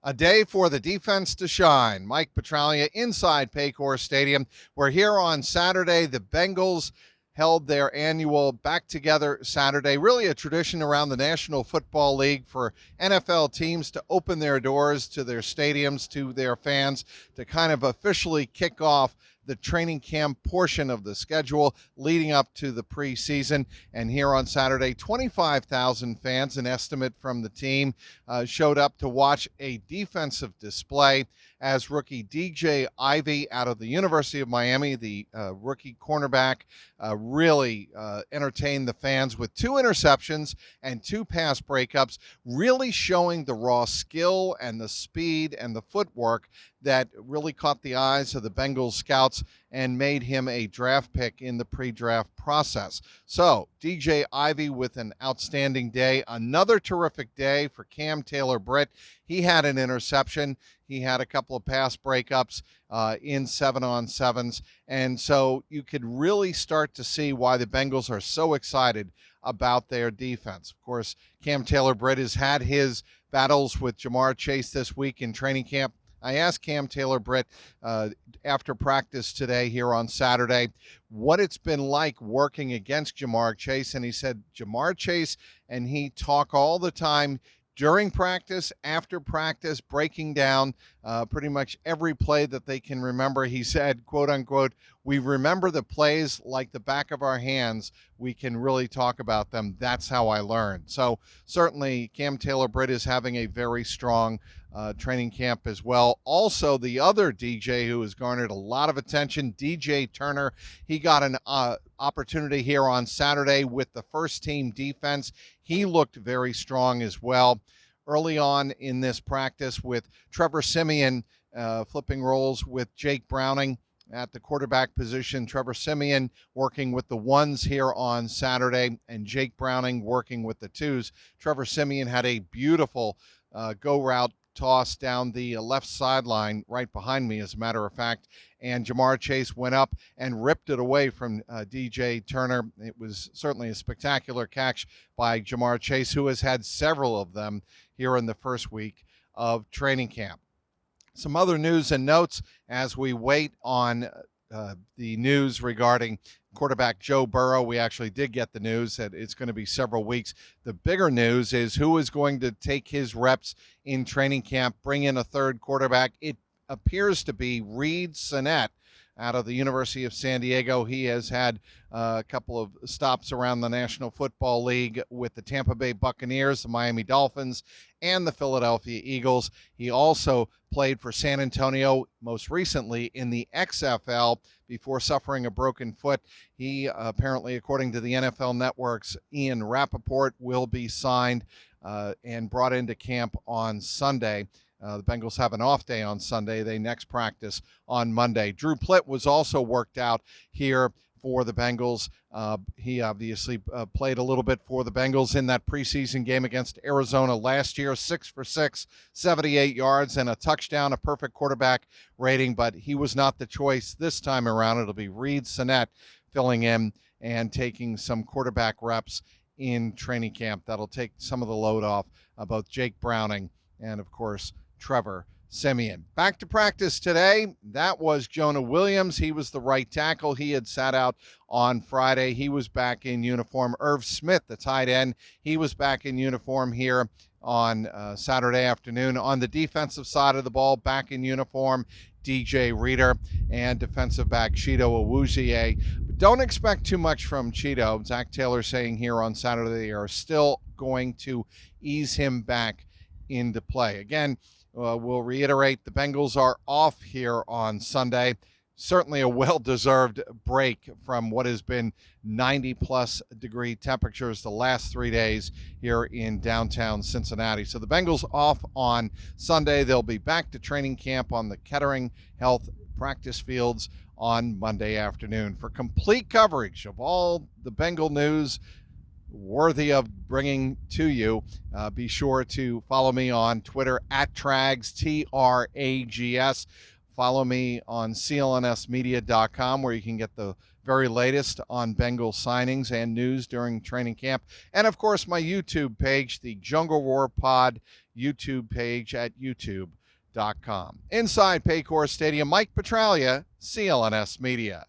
A day for the defense to shine. Mike Petraglia inside Paycor Stadium. We're here on Saturday. The Bengals held their annual Back Together Saturday, really a tradition around the National Football League for NFL teams to open their doors to their stadiums, to their fans, to kind of officially kick off the training camp portion of the schedule leading up to the preseason. And here on Saturday, 25,000 fans, an estimate from the team, showed up to watch a defensive display as rookie DJ Ivey out of the University of Miami, the rookie cornerback, really entertained the fans with 2 interceptions and 2 pass breakups, really showing the raw skill and the speed and the footwork that really caught the eyes of the Bengals scouts and made him a draft pick in the pre-draft process. So DJ Ivey with an outstanding day. Another terrific day for Cam Taylor-Britt. He had an interception. He had a couple of pass breakups in 7-on-7s. And so you could really start to see why the Bengals are so excited about their defense. Of course, Cam Taylor-Britt has had his battles with Jamar Chase this week in training camp. I asked Cam Taylor-Britt after practice today here on Saturday what it's been like working against Jamar Chase, and he said Jamar Chase and he talk all the time during practice, after practice, breaking down pretty much every play that they can remember. He said, quote unquote, we remember the plays like the back of our hands. We can really talk about them. That's how I learned. So certainly Cam Taylor-Britt is having a very strong training camp as well. Also, the other DJ who has garnered a lot of attention, DJ Turner, he got an opportunity here on Saturday with the first team defense. He looked very strong as well. Early on in this practice with Trevor Siemian flipping roles with Jake Browning at the quarterback position. Trevor Siemian working with the ones here on Saturday and Jake Browning working with the twos. Trevor Siemian had a beautiful go route toss down the left sideline right behind me, as a matter of fact, and Jamar Chase went up and ripped it away from DJ Turner. It was certainly a spectacular catch by Jamar Chase, who has had several of them here in the first week of training camp. Some other news and notes as we wait on the news regarding quarterback Joe Burrow. We actually did get the news that it's going to be several weeks. The bigger news is who is going to take his reps in training camp, bring in a third quarterback. It appears to be Reed Sinnett out of the University of San Diego. He has had a couple of stops around the National Football League with the Tampa Bay Buccaneers, the Miami Dolphins, and the Philadelphia Eagles. He also played for San Antonio most recently in the XFL before suffering a broken foot. He apparently, according to the NFL Network's Ian Rappaport, will be signed and brought into camp on Sunday. The Bengals have an off day on Sunday. They next practice on Monday. Drew Plitt was also worked out here for the Bengals. He obviously played a little bit for the Bengals in that preseason game against Arizona last year. 6 for 6, 78 yards and a touchdown, a perfect quarterback rating, but he was not the choice this time around. It'll be Reed Sinnett filling in and taking some quarterback reps in training camp. That'll take some of the load off both Jake Browning and, of course, Trevor Siemian. Back to practice today. That was Jonah Williams. He was the right tackle. He had sat out on Friday. He was back in uniform. Irv Smith, the tight end, he was back in uniform here on Saturday afternoon. On the defensive side of the ball, back in uniform, DJ Reader and defensive back Cheeto Awuzie. But don't expect too much from Cheeto. Zach Taylor saying here on Saturday they are still going to ease him back into play. Again, we'll reiterate, the Bengals are off here on Sunday. Certainly a well-deserved break from what has been 90-plus degree temperatures the last 3 days here in downtown Cincinnati. So the Bengals off on Sunday. They'll be back to training camp on the Kettering Health practice fields on Monday afternoon. For complete coverage of all the Bengal news worthy of bringing to you, be sure to follow me on Twitter at Trags, Trags. Follow me on clnsmedia.com, where you can get the very latest on Bengal signings and news during training camp. And, of course, my YouTube page, the Jungle Roar Pod YouTube page at youtube.com. Inside Paycor Stadium, Mike Petraglia, CLNS Media.